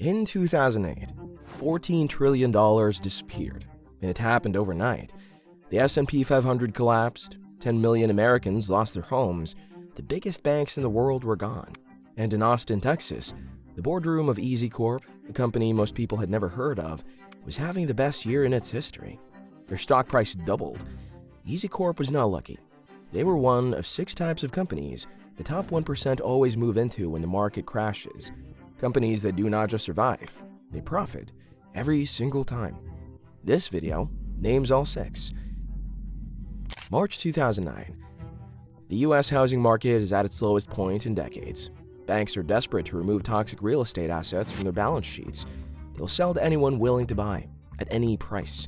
In 2008, $14 trillion disappeared, and it happened overnight. The S&P 500 collapsed, 10 million Americans lost their homes, the biggest banks in the world were gone. And in Austin, Texas, the boardroom of Easy Corp, a company most people had never heard of, was having the best year in its history. Their stock price doubled. Easy Corp was not lucky. They were one of 6 types of companies the top 1% always move into when the market crashes. Companies that do not just survive, they profit every single time. This video names all 6. March 2009. The U.S. housing market is at its lowest point in decades. Banks are desperate to remove toxic real estate assets from their balance sheets. They'll sell to anyone willing to buy, at any price.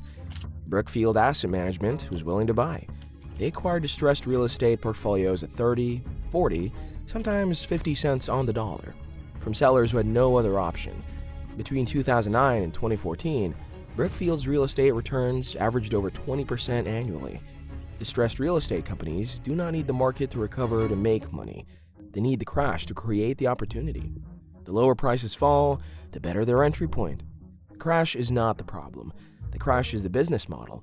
Brookfield Asset Management was willing to buy. They acquired distressed real estate portfolios at 30, 40, sometimes 50 cents on the dollar, from sellers who had no other option. Between 2009 and 2014, Brookfield's real estate returns averaged over 20% annually. Distressed real estate companies do not need the market to recover to make money. They need the crash to create the opportunity. The lower prices fall, the better their entry point. The crash is not the problem. The crash is the business model.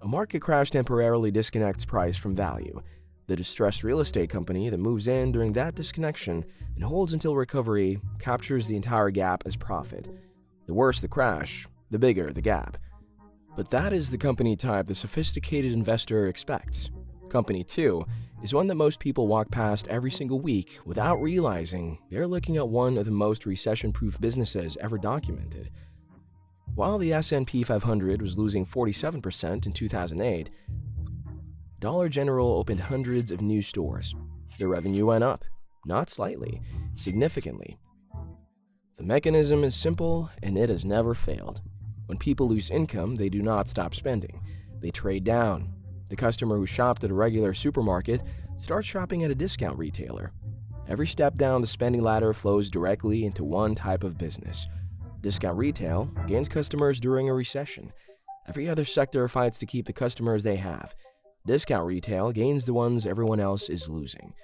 A market crash temporarily disconnects price from value. The distressed real estate company that moves in during that disconnection and holds until recovery captures the entire gap as profit. The worse the crash, the bigger the gap. But that is the company type the sophisticated investor expects. Company 2 is one that most people walk past every single week without realizing they're looking at one of the most recession-proof businesses ever documented. While the S&P 500 was losing 47% in 2008, Dollar General opened hundreds of new stores. Their revenue went up, not slightly, significantly. The mechanism is simple, and it has never failed. When people lose income, they do not stop spending. They trade down. The customer who shopped at a regular supermarket starts shopping at a discount retailer. Every step down the spending ladder flows directly into one type of business. Discount retail gains customers during a recession. Every other sector fights to keep the customers they have. Discount retail gains the ones everyone else is losing.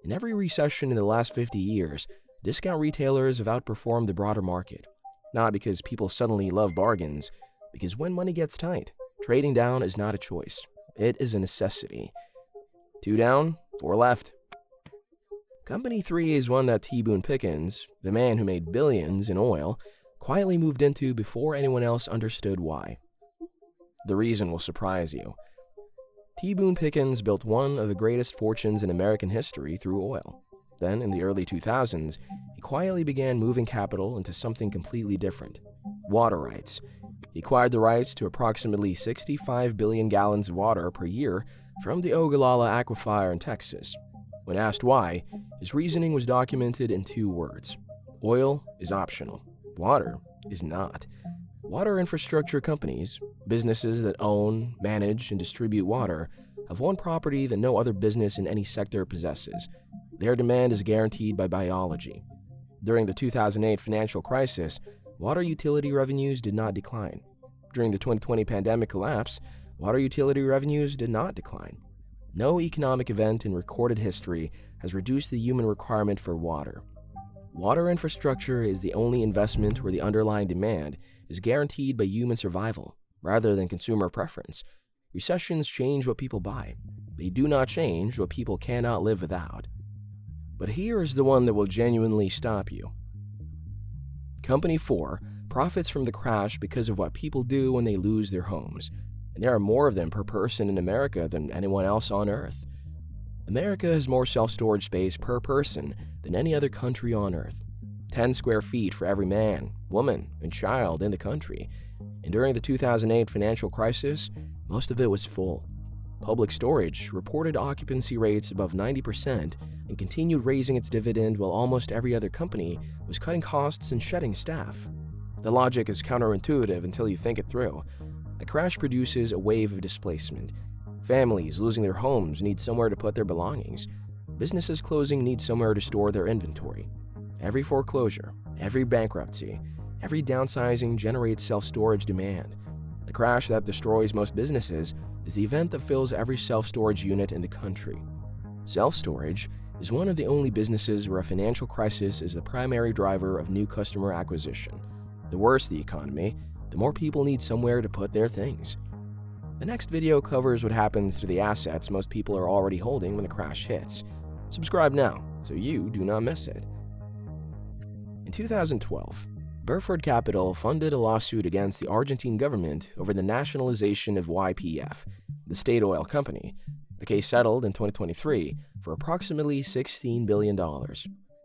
In every recession in the last 50 years, discount retailers have outperformed the broader market. Not because people suddenly love bargains, because when money gets tight, trading down is not a choice. It is a necessity. 2 down, 4 left. Company 3 is one that T. Boone Pickens, the man who made billions in oil, quietly moved into before anyone else understood why. The reason will surprise you. T. Boone Pickens built one of the greatest fortunes in American history through oil. Then, in the early 2000s, he quietly began moving capital into something completely different: water rights. He acquired the rights to approximately 65 billion gallons of water per year from the Ogallala Aquifer in Texas. When asked why, his reasoning was documented in 2 words: oil is optional, water is not. Water infrastructure companies, businesses that own, manage, and distribute water, have one property that no other business in any sector possesses. Their demand is guaranteed by biology. During the 2008 financial crisis, water utility revenues did not decline. During the 2020 pandemic collapse, water utility revenues did not decline. No economic event in recorded history has reduced the human requirement for water. Water infrastructure is the only investment where the underlying demand is guaranteed by human survival, rather than consumer preference. Recessions change what people buy. They do not change what people cannot live without. But here is the one that will genuinely stop you. Company 4 profits from the crash because of what people do when they lose their homes, and there are more of them per person in America than anyone else on Earth. America has more self-storage space per person than any other country on Earth. 10 square feet for every man, woman, and child in the country. And during the 2008 financial crisis, most of it was full. Public storage reported occupancy rates above 90% and continued raising its dividend while almost every other company was cutting costs and shedding staff. The logic is counterintuitive until you think it through. A crash produces a wave of displacement. Families losing their homes need somewhere to put their belongings. Businesses closing need somewhere to store their inventory. Every foreclosure, every bankruptcy, every downsizing generates self-storage demand. The crash that destroys most businesses is the event that fills every self-storage unit in the country. Self-storage is one of the only businesses where a financial crisis is the primary driver of new customer acquisition. The worse the economy, the more people need somewhere to put their things. The next video covers what happens to the assets most people are already holding when the crash hits. Subscribe now so you do not miss it. In 2012, Burford Capital funded a lawsuit against the Argentine government over the nationalization of YPF, the state oil company. The case settled in 2023 for approximately $16 billion.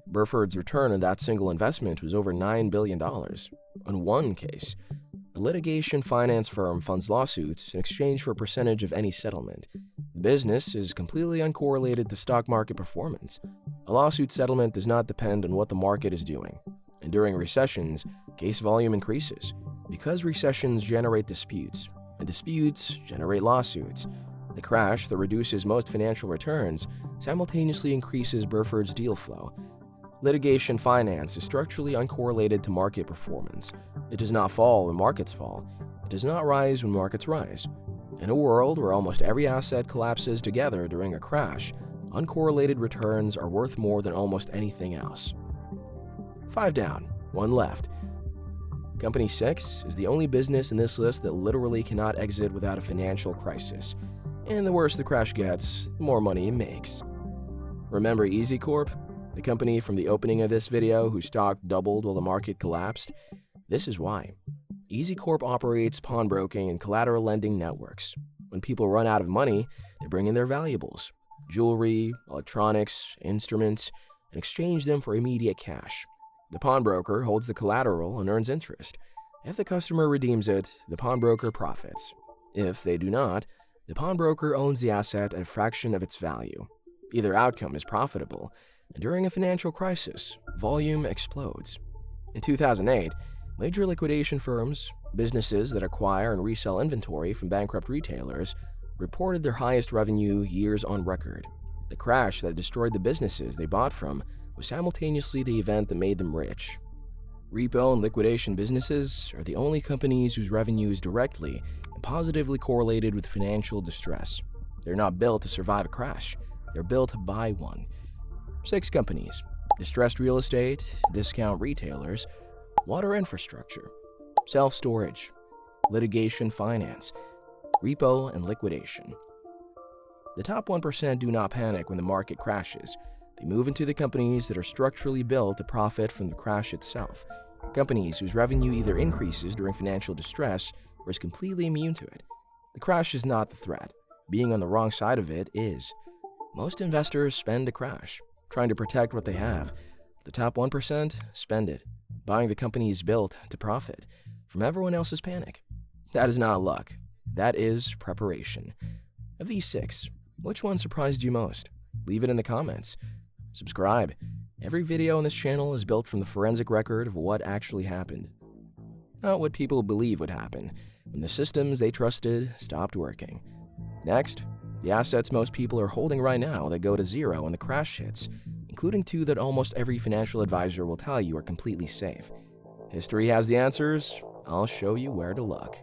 Burford's return on that single investment was over $9 billion. On one case, a litigation finance firm funds lawsuits in exchange for a percentage of any settlement. The business is completely uncorrelated to stock market performance. A lawsuit settlement does not depend on what the market is doing. And during recessions, case volume increases because recessions generate disputes, and disputes generate lawsuits. The crash that reduces most financial returns simultaneously increases Burford's deal flow. Litigation finance is structurally uncorrelated to market performance. It does not fall when markets fall. It does not rise when markets rise. In a world where almost every asset collapses together during a crash, uncorrelated returns are worth more than almost anything else. 5 down, 1 left. Company 6 is the only business in this list that literally cannot exit without a financial crisis. And the worse the crash gets, the more money it makes. Remember Easy Corp, the company from the opening of this video whose stock doubled while the market collapsed? This is why. Easy Corp operates pawnbroking and collateral lending networks. When people run out of money, they bring in their valuables, jewelry, electronics, instruments, and exchange them for immediate cash. The pawnbroker holds the collateral and earns interest. If the customer redeems it, the pawnbroker profits. If they do not, the pawnbroker owns the asset at a fraction of its value. Either outcome is profitable, and during a financial crisis, volume explodes. In 2008, major liquidation firms, businesses that acquire and resell inventory from bankrupt retailers, reported their highest revenue years on record. The crash that destroyed the businesses they bought from was simultaneously the event that made them rich. Repo and liquidation businesses are the only companies whose revenue is directly and positively correlated with financial distress. They're not built to survive a crash. They're built to buy one. 6 companies: distressed real estate, discount retailers, water infrastructure, self-storage, litigation finance, repo, and liquidation. The top 1% do not panic when the market crashes. They move into the companies that are structurally built to profit from the crash itself. Companies whose revenue either increases during financial distress or is completely immune to it. The crash is not the threat. Being on the wrong side of it is. Most investors spend to crash, trying to protect what they have. The top 1% spend it, buying the companies built to profit from everyone else's panic. That is not luck. That is preparation. Of these 6, which one surprised you most? Leave it in the comments. Subscribe. Every video on this channel is built from the forensic record of what actually happened. Not what people believe would happen when the systems they trusted stopped working. Next, the assets most people are holding right now that go to zero when the crash hits, including 2 that almost every financial advisor will tell you are completely safe. History has the answers. I'll show you where to look.